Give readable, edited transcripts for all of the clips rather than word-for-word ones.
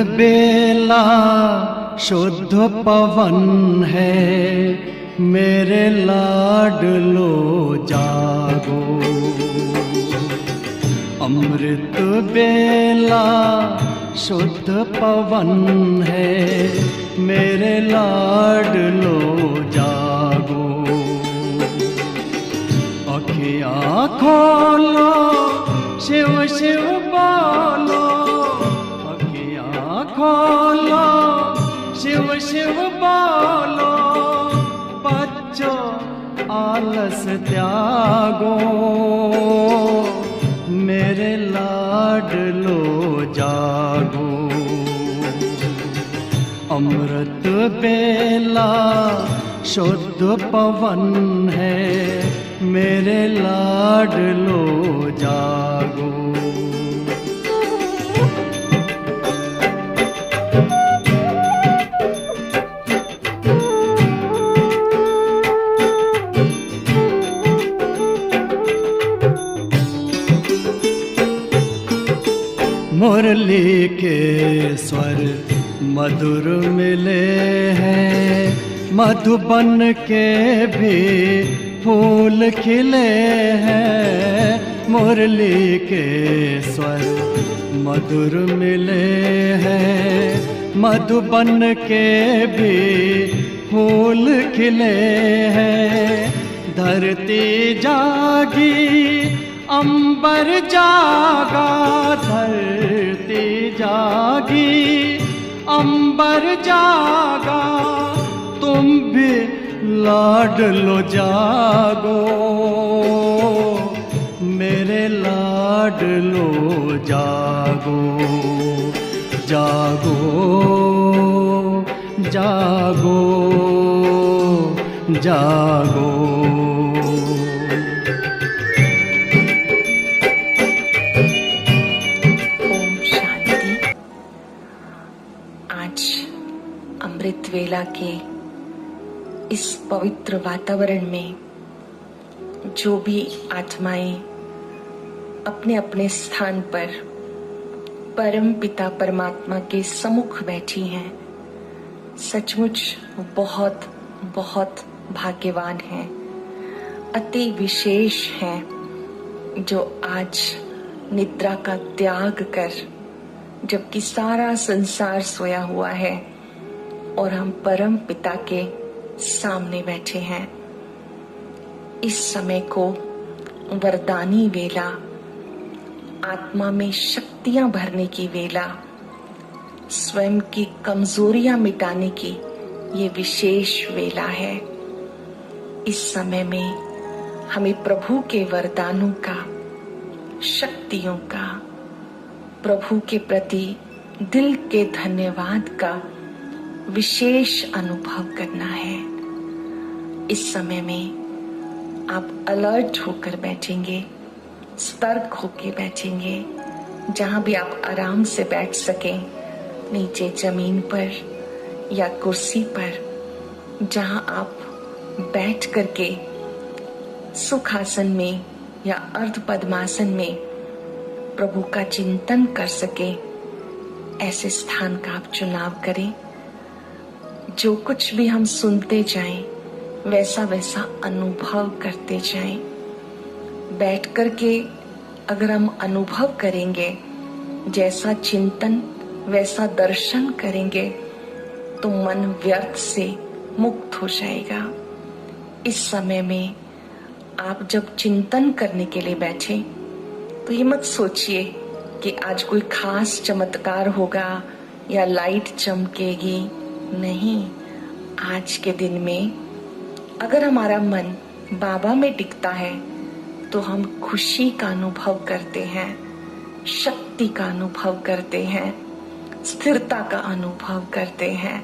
बेला शुद्ध पवन है, मेरे लाडलो जागो। अमृत बेला शुद्ध पवन है, मेरे लाडलो जागो। अखियाँ खोलो, शिव शिव बोलो, अखियाँ खोलो, शिव शिव बोलो। बच्चों आलस त्यागो, मेरे लाडलो जागो। अमृत बेला शुद्ध पवन है, मेरे लाडलो जागो। मुरली के स्वर मधुर मिले हैं, मधुबन के भी फूल खिले हैं। मुरली के स्वर मधुर मिले हैं, मधुबन के भी फूल खिले हैं। धरती जागी अंबर जागा, धरती जागी अंबर जागा। तुम भी लाडलो जागो, मेरे लाडलो जागो। जागो जागो जागो। अमृत वेला के इस पवित्र वातावरण में जो भी आत्माएं अपने अपने स्थान पर परम पिता परमात्मा के सम्मुख बैठी हैं, सचमुच बहुत बहुत भाग्यवान हैं, अति विशेष हैं, जो आज निद्रा का त्याग कर, जबकि सारा संसार सोया हुआ है और हम परम पिता के सामने बैठे हैं। इस समय को वरदानी वेला, आत्मा में शक्तियां भरने की वेला, स्वयं की कमजोरियां मिटाने की ये विशेष वेला है। इस समय में हमें प्रभु के वरदानों का, शक्तियों का, प्रभु के प्रति दिल के धन्यवाद का विशेष अनुभव करना है। इस समय में आप अलर्ट होकर बैठेंगे, सतर्क होकर बैठेंगे। जहां भी आप आराम से बैठ सकें, नीचे जमीन पर या कुर्सी पर, जहां आप बैठ करके सुखासन में या अर्ध पद्मासन में प्रभु का चिंतन कर सके, ऐसे स्थान का आप चुनाव करें। जो कुछ भी हम सुनते जाएं, वैसा वैसा अनुभव करते जाएं। बैठ करके अगर हम अनुभव करेंगे, जैसा चिंतन वैसा दर्शन करेंगे, तो मन व्यर्थ से मुक्त हो जाएगा। इस समय में आप जब चिंतन करने के लिए बैठे, तो ये मत सोचिए कि आज कोई खास चमत्कार होगा या लाइट चमकेगी। नहीं, आज के दिन में अगर हमारा मन बाबा में टिकता है, तो हम खुशी का अनुभव करते हैं, शक्ति का अनुभव करते हैं, स्थिरता का अनुभव करते हैं।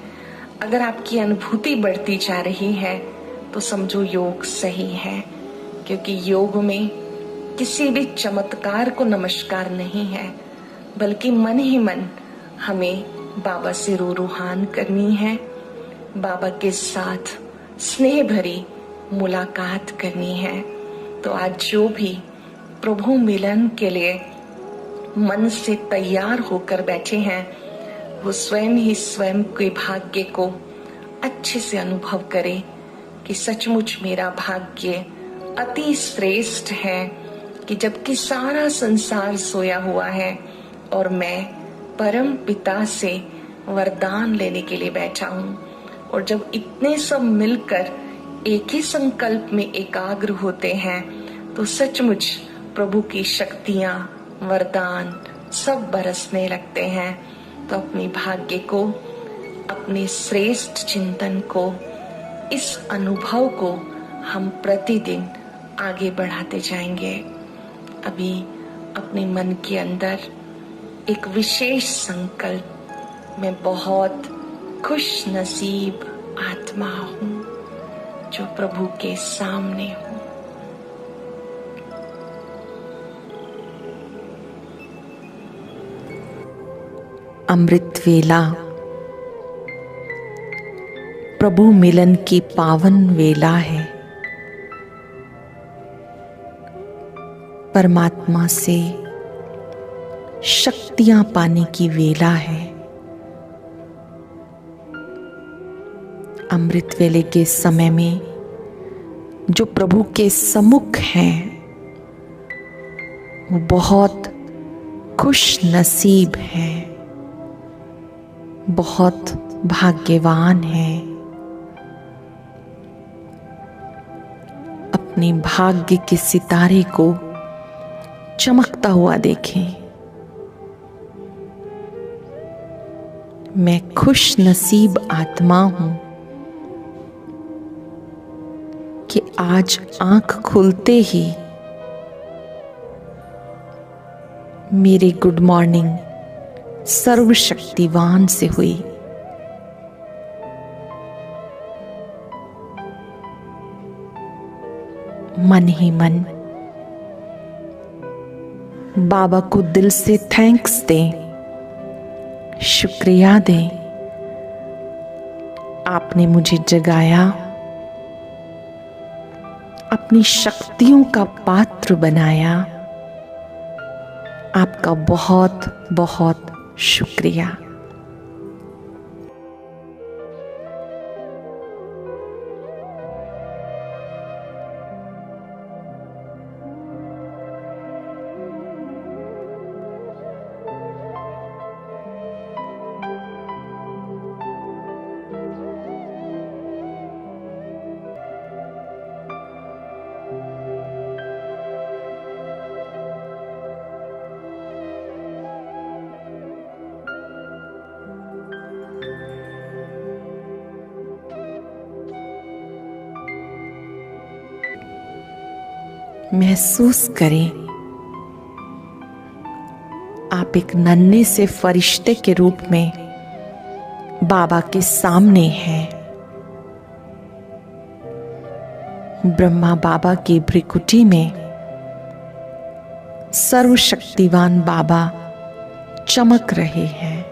अगर आपकी अनुभूति बढ़ती जा रही है, तो समझो योग सही है, क्योंकि योग में किसी भी चमत्कार को नमस्कार नहीं है, बल्कि मन ही मन हमें बाबा से रूहान करनी है, बाबा के साथ स्नेह भरी मुलाकात करनी है। तो आज जो भी प्रभु मिलन के लिए मन से तैयार होकर बैठे हैं, वो स्वयं ही स्वयं के भाग्य को अच्छे से अनुभव करे कि सचमुच मेरा भाग्य अति श्रेष्ठ है कि जबकि सारा संसार सोया हुआ है और मैं परम पिता से वरदान लेने के लिए बैठा हूँ। और जब इतने सब मिलकर एक ही संकल्प में एकाग्र होते हैं तो सचमुच प्रभु की शक्तियां, वरदान सब बरसने लगते हैं। तो अपने भाग्य को, अपने श्रेष्ठ चिंतन को, इस अनुभव को हम प्रतिदिन आगे बढ़ाते जाएंगे। अभी अपने मन के अंदर एक विशेष संकल्प, मैं बहुत खुश नसीब आत्मा हूँ जो प्रभु के सामने हूँ। अमृत वेला प्रभु मिलन की पावन वेला है। परमात्मा से शक्तियां पाने की वेला है। अमृत वेले के समय में जो प्रभु के सम्मुख हैं वो बहुत खुश नसीब हैं, बहुत भाग्यवान हैं। अपने भाग्य के सितारे को चमकता हुआ देखें। मैं खुश नसीब आत्मा हूं कि आज आंख खुलते ही मेरी गुड मॉर्निंग सर्वशक्तिवान से हुई। मन ही मन बाबा को दिल से थैंक्स दें, शुक्रिया दें। आपने मुझे जगाया, अपनी शक्तियों का पात्र बनाया। आपका बहुत बहुत शुक्रिया। महसूस करें आप एक नन्हे से फरिश्ते के रूप में बाबा के सामने हैं। ब्रह्मा बाबा की भ्रिकुटी में सर्वशक्तिवान बाबा चमक रहे हैं।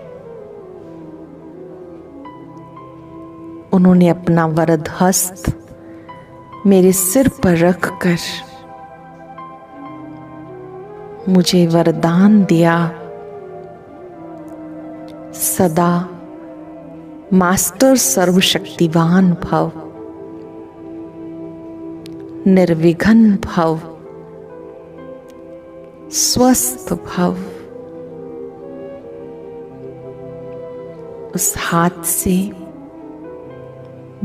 उन्होंने अपना वरद हस्त मेरे सिर पर रखकर मुझे वरदान दिया, सदा मास्टर सर्वशक्तिवान भव, निर्विघ्न भव, स्वस्थ भव। उस हाथ से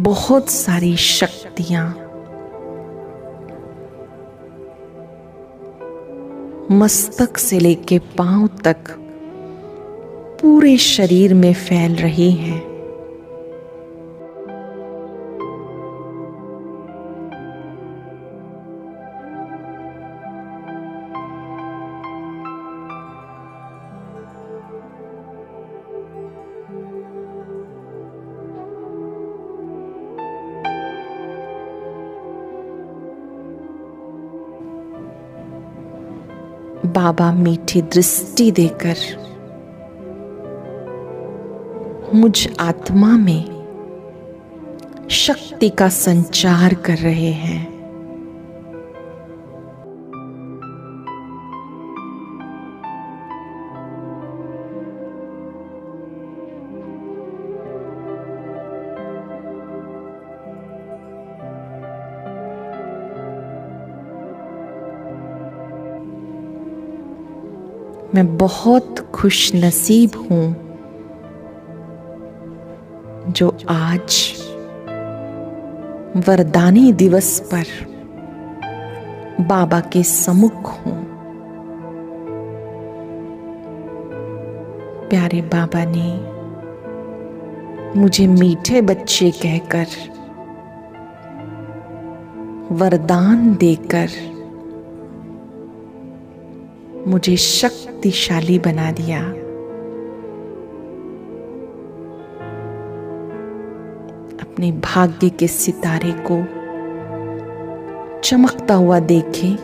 बहुत सारी शक्तियां मस्तक से लेके पांव तक पूरे शरीर में फैल रही हैं। बाबा मीठी दृष्टि देकर मुझ आत्मा में शक्ति का संचार कर रहे हैं। मैं बहुत खुश नसीब हूं जो आज वरदानी दिवस पर बाबा के सम्मुख हूं। प्यारे बाबा ने मुझे मीठे बच्चे कहकर, वरदान देकर मुझे शक्तिशाली बना दिया। अपने भाग्य के सितारे को चमकता हुआ देखे,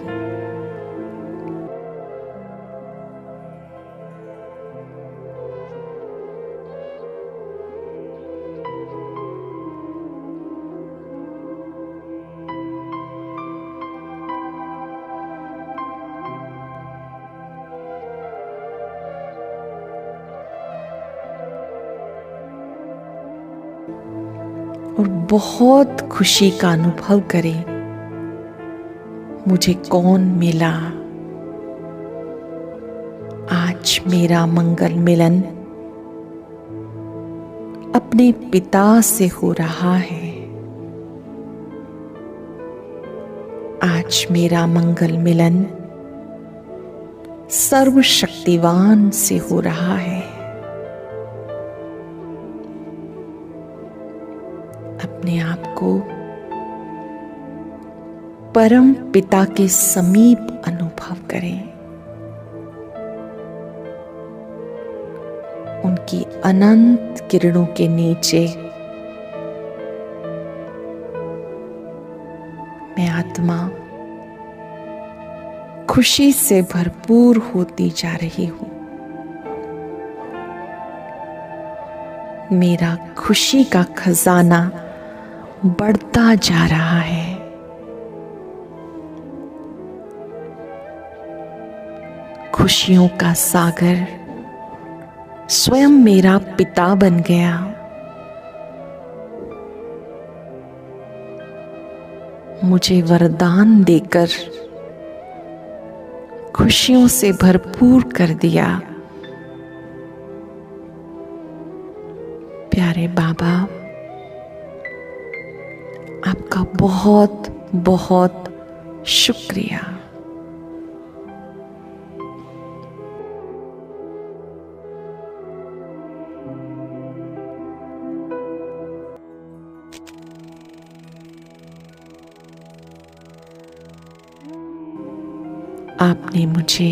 और बहुत खुशी का अनुभव करें। मुझे कौन मिला? आज मेरा मंगल मिलन अपने पिता से हो रहा है। आज मेरा मंगल मिलन सर्वशक्तिवान से हो रहा है। अपने आप को परम पिता के समीप अनुभव करें। उनकी अनंत किरणों के नीचे मैं आत्मा खुशी से भरपूर होती जा रही हूं। मेरा खुशी का खजाना बढ़ता जा रहा है। खुशियों का सागर स्वयं मेरा पिता बन गया। मुझे वरदान देकर खुशियों से भरपूर कर दिया। प्यारे बाबा, आपका बहुत बहुत शुक्रिया। आपने मुझे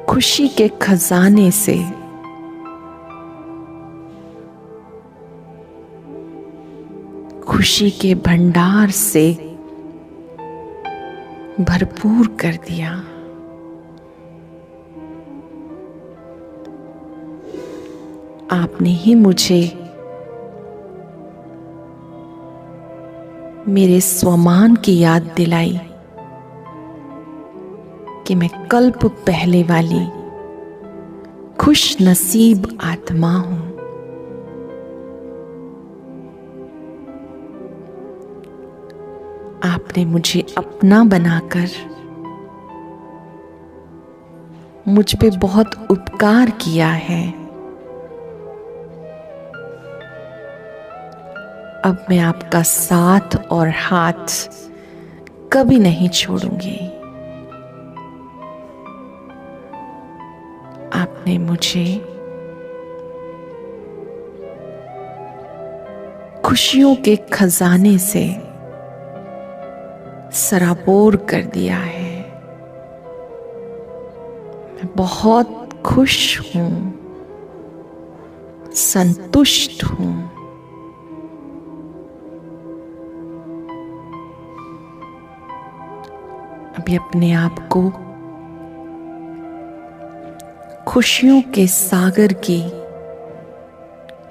खुशी के खजाने से खुशी के भंडार से भरपूर कर दिया। आपने ही मुझे मेरे स्वमान की याद दिलाई कि मैं कल्प पहले वाली खुश नसीब आत्मा हूं। आपने मुझे अपना बनाकर मुझ पे बहुत उपकार किया है। अब मैं आपका साथ और हाथ कभी नहीं छोड़ूंगी। आपने मुझे खुशियों के खजाने से सराबोर कर दिया है। मैं बहुत खुश हूं, संतुष्ट हूं। अभी अपने आप को खुशियों के सागर की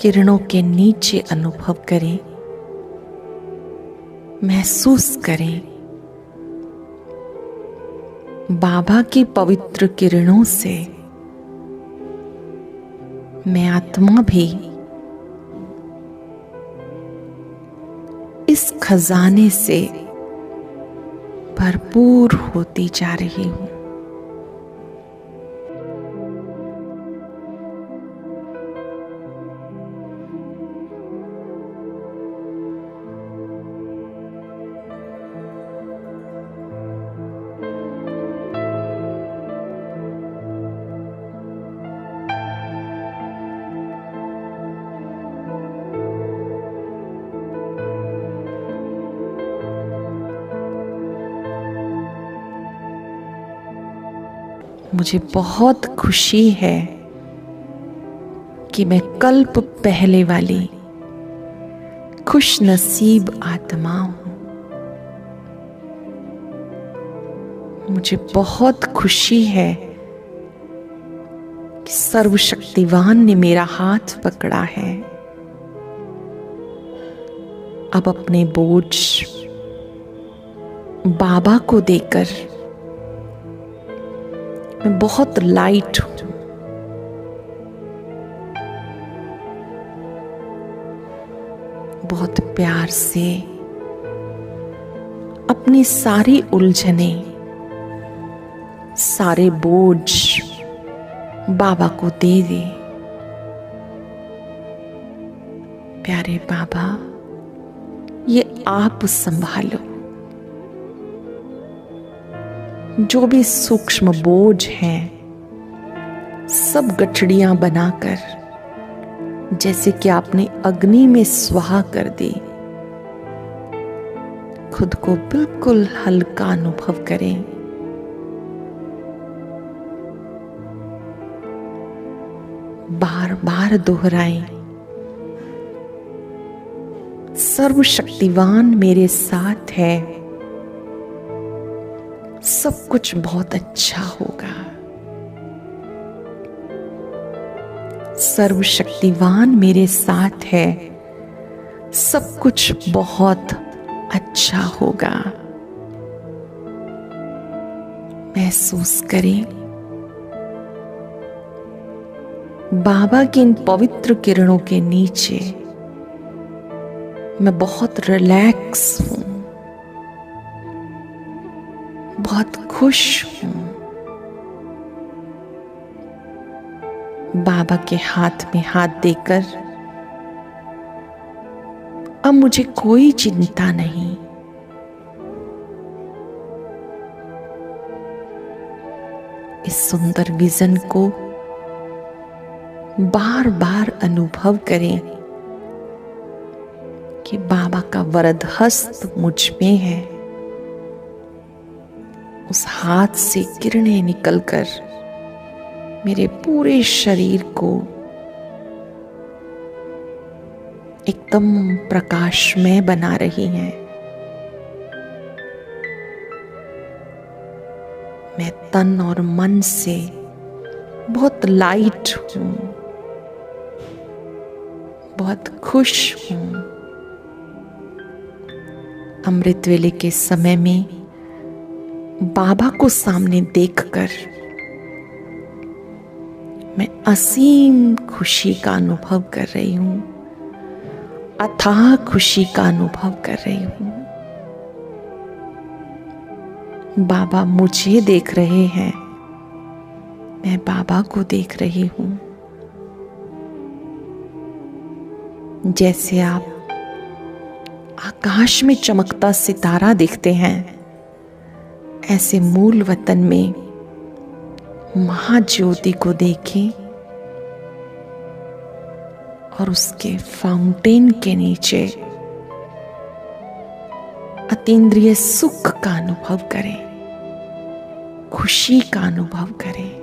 किरणों के नीचे अनुभव करें, महसूस करें। बाबा की पवित्र किरणों से मैं आत्मा भी इस खजाने से भरपूर होती जा रही हूं। मुझे बहुत खुशी है कि मैं कल्प पहले वाली खुश नसीब आत्मा हूं। मुझे बहुत खुशी है कि सर्वशक्तिवान ने मेरा हाथ पकड़ा है। अब अपने बोझ बाबा को देकर मैं बहुत लाइट हूं। बहुत प्यार से अपनी सारी उलझने, सारे बोझ बाबा को दे दे। प्यारे बाबा, ये आप संभालो। जो भी सूक्ष्म बोझ हैं, सब गठड़ियां बनाकर जैसे कि आपने अग्नि में स्वाहा कर दी, खुद को बिल्कुल हल्का अनुभव करें। बार बार दोहराएं, सर्वशक्तिवान मेरे साथ है, सब कुछ बहुत अच्छा होगा। सर्वशक्तिवान मेरे साथ है, सब कुछ बहुत अच्छा होगा। महसूस करें बाबा की इन पवित्र किरणों के नीचे मैं बहुत रिलैक्स हूं, बहुत खुश हूं। बाबा के हाथ में हाथ देकर अब मुझे कोई चिंता नहीं। इस सुंदर विजन को बार बार अनुभव करें कि बाबा का वरद हस्त मुझ में है। उस हाथ से किरणें निकलकर मेरे पूरे शरीर को एकदम प्रकाशमय बना रही हैं। मैं तन और मन से बहुत लाइट हूं, बहुत खुश हूं। अमृत वेले के समय में बाबा को सामने देखकर मैं असीम खुशी का अनुभव कर रही हूं, अथाह खुशी का अनुभव कर रही हूं। बाबा मुझे देख रहे हैं, मैं बाबा को देख रही हूं। जैसे आप आकाश में चमकता सितारा देखते हैं, ऐसे मूल वतन में महाज्योति को देखें और उसके फाउंटेन के नीचे अतीन्द्रिय सुख का अनुभव करें, खुशी का अनुभव करें।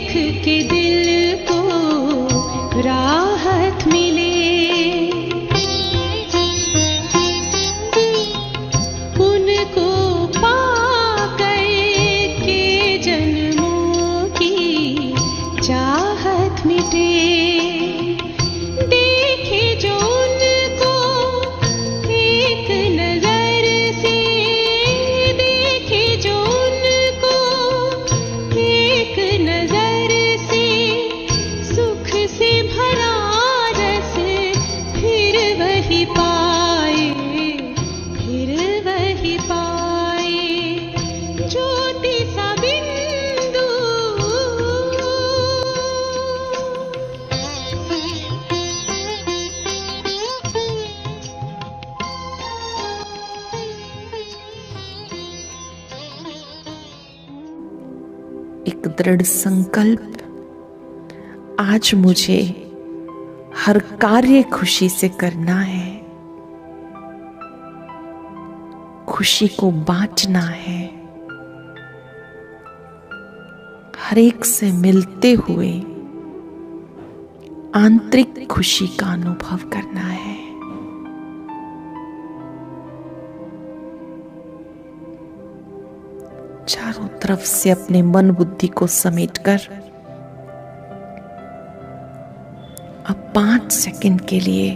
देख के दिल को राहत मिले, उनको पाकर के जन्मों की चाहत मिटे। देखे जो उनको एक नजर से, देखे जो उनको एक नजर से, सुख से भरा रस फिर वही पाए, फिर वही पाए। ज्योति सा बिंदु एक दृढ़ संकल्प, आज मुझे हर कार्य खुशी से करना है, खुशी को बांटना है, हर एक से मिलते हुए आंतरिक खुशी का अनुभव करना है। चारों तरफ से अपने मन बुद्धि को समेटकर अब 5 सेकंड के लिए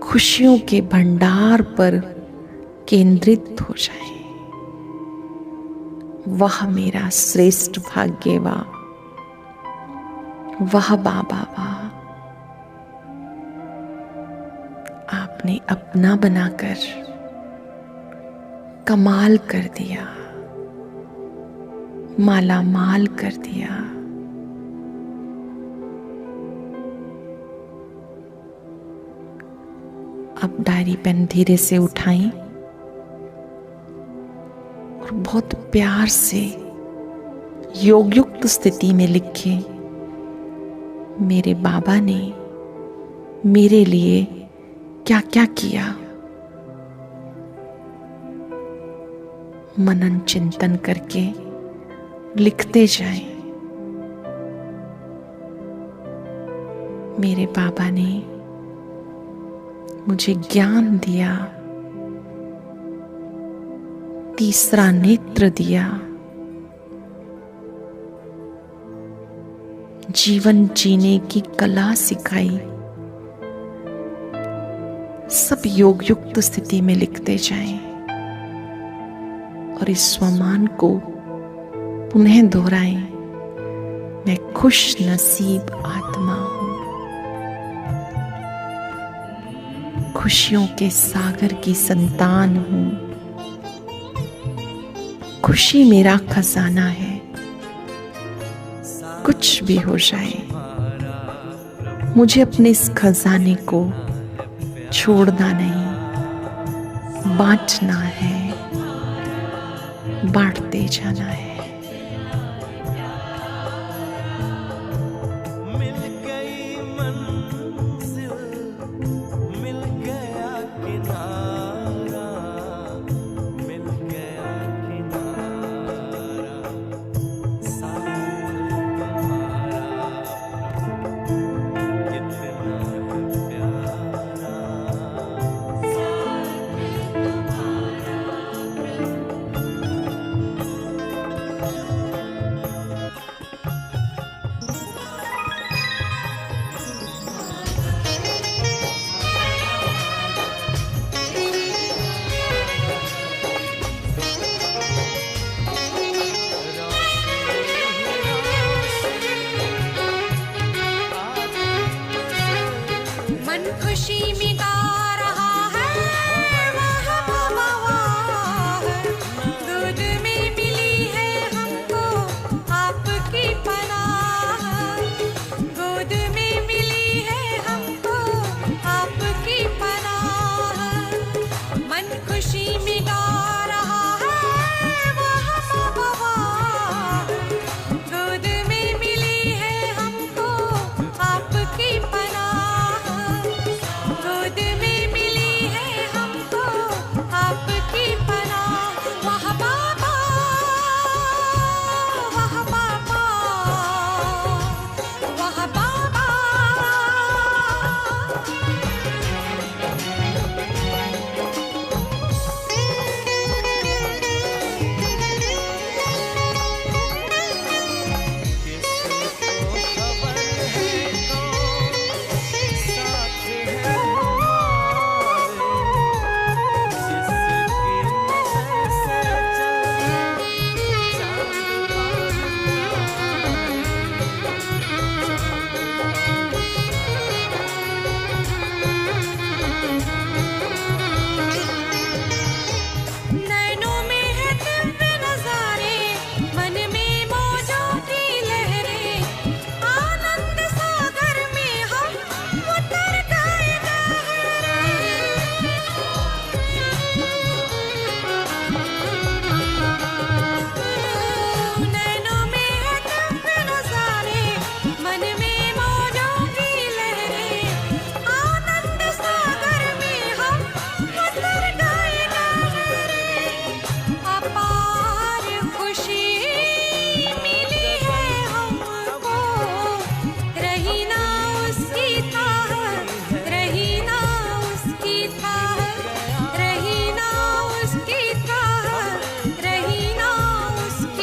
खुशियों के भंडार पर केंद्रित हो जाएं। वाह मेरा श्रेष्ठ भाग्य, वाह बाबा वाह, आपने अपना बनाकर कमाल कर दिया, माला माल कर दिया। अब डायरी पेन धीरे से उठाएं और बहुत प्यार से योगयुक्त स्थिति में लिखें, मेरे बाबा ने मेरे लिए क्या क्या किया। मनन चिंतन करके लिखते जाएं। मेरे बाबा ने मुझे ज्ञान दिया, तीसरा नेत्र दिया, जीवन जीने की कला सिखाई। सब योगयुक्त स्थिति में लिखते जाएं और इस स्वमान को पुनः दोहराएं, मैं खुश नसीब आत्मा हूं, खुशियों के सागर की संतान हूं, खुशी मेरा खजाना है। कुछ भी हो जाए, मुझे अपने इस खजाने को छोड़ना नहीं, बांटना है, बांटते जाना है। मिल गई मंजिल, मिल गया किनारा, मिल गया किनारा, साथ तुम्हारा कितना प्यारा।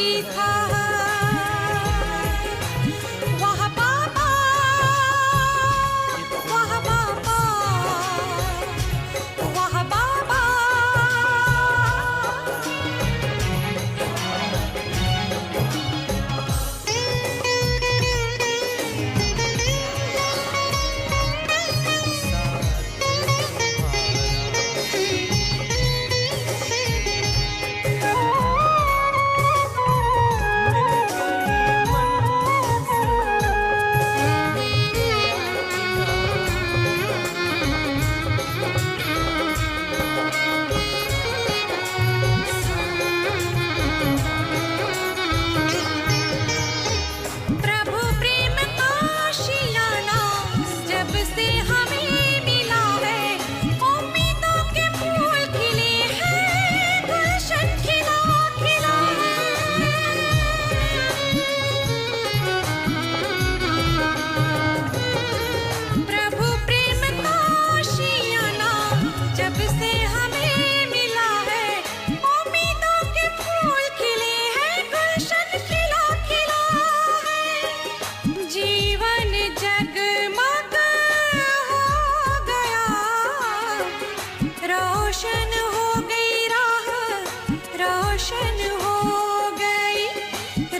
सीखा वाह बाबा, वाह बाबा, वाह बाबा। प्रभु प्रेम का शिलाना जब से हमें मिला है, उम्मीदों के फूल खिले हैं, गुलशन खिला खिला है। प्रभु प्रेम का शिलाना जब से हमें मिला है, उम्मीदों के फूल खिले हैं, गुलशन खिला खिला है। जीवन जगमग हो गया, रोशन हो गई राह, रोशन हो गई,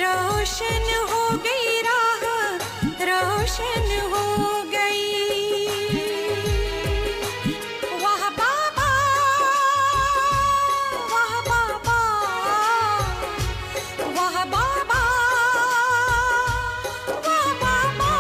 रोशन हो गई राह, रोशन हो गई। वाह बाबा, वाह बाबा, वाह बाबा, वाह बाबा।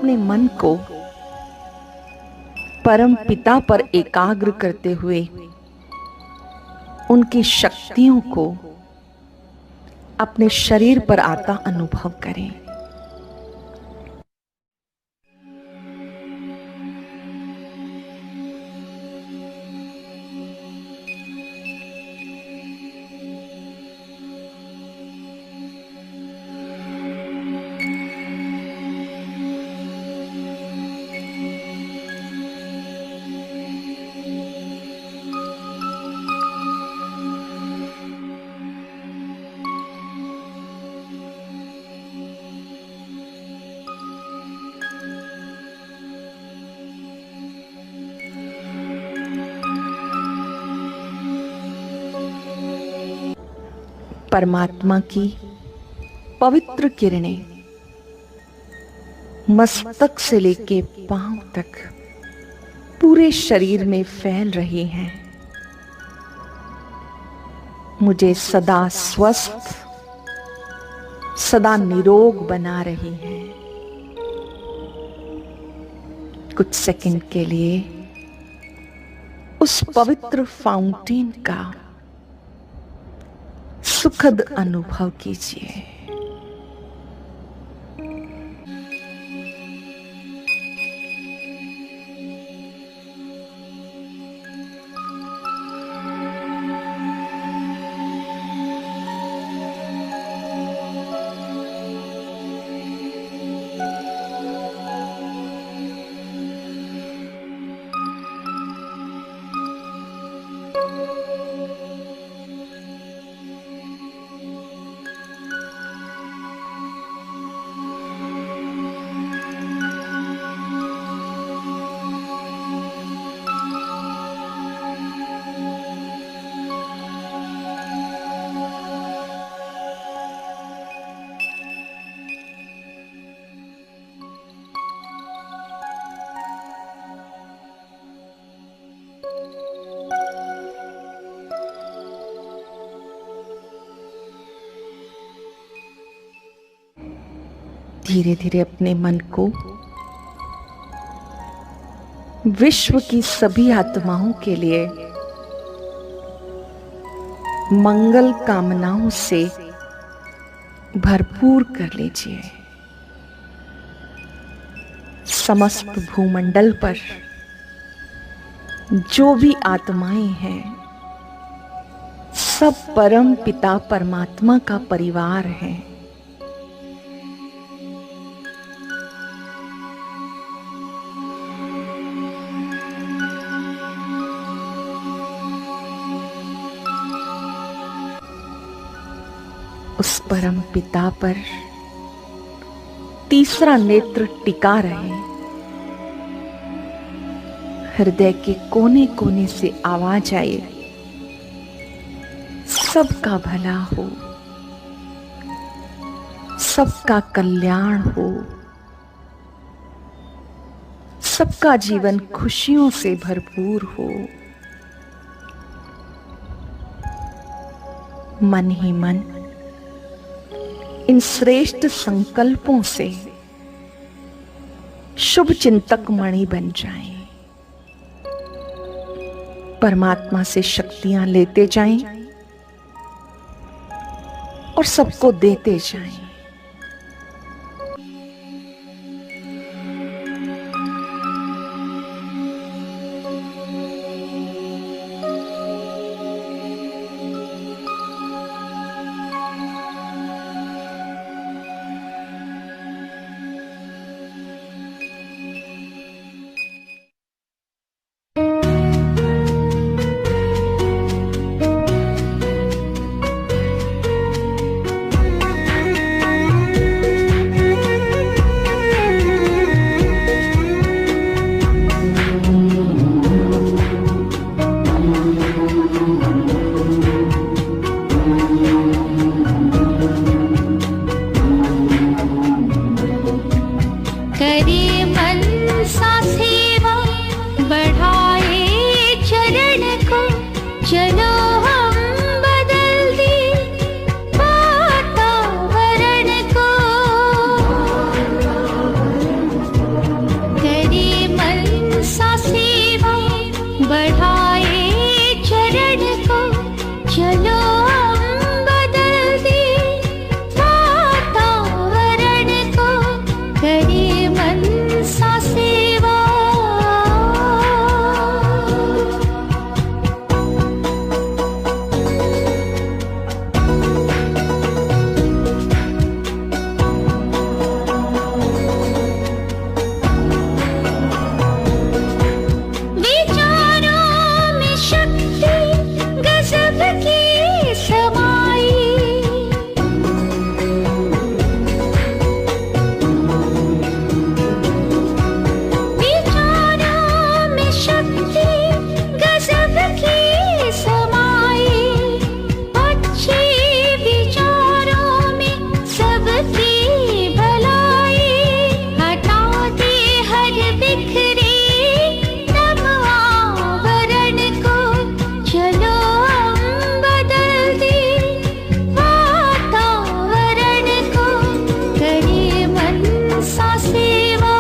अपने मन को परम पिता पर एकाग्र करते हुए उनकी शक्तियों को अपने शरीर पर आता अनुभव करें। परमात्मा की पवित्र किरणें मस्तक से लेके पांव तक पूरे शरीर में फैल रही हैं। मुझे सदा स्वस्थ, सदा निरोग बना रही हैं। कुछ सेकंड के लिए उस पवित्र फाउंटेन का सुखद अनुभव कीजिए। धीरे धीरे अपने मन को विश्व की सभी आत्माओं के लिए मंगल कामनाओं से भरपूर कर लीजिए। समस्त भूमंडल पर जो भी आत्माएं हैं, सब परम पिता परमात्मा का परिवार है। उस परम पिता पर तीसरा नेत्र टिका रहे। हृदय के कोने कोने से आवाज आए, सबका भला हो, सबका कल्याण हो, सबका जीवन खुशियों से भरपूर हो। मन ही मन इन श्रेष्ठ संकल्पों से शुभ चिंतक मणि बन जाएं। परमात्मा से शक्तियां लेते जाएं और सबको देते जाएं। बिखरे तब आवरण को चलो हम बदल दे वातावरण को करे मन सा सेवा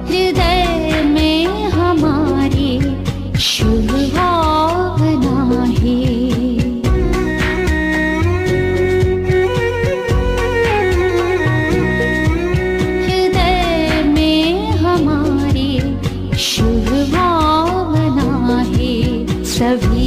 हृदय में हमारे शुभ भावना है हृदय में हमारे शुभ भावना है सभी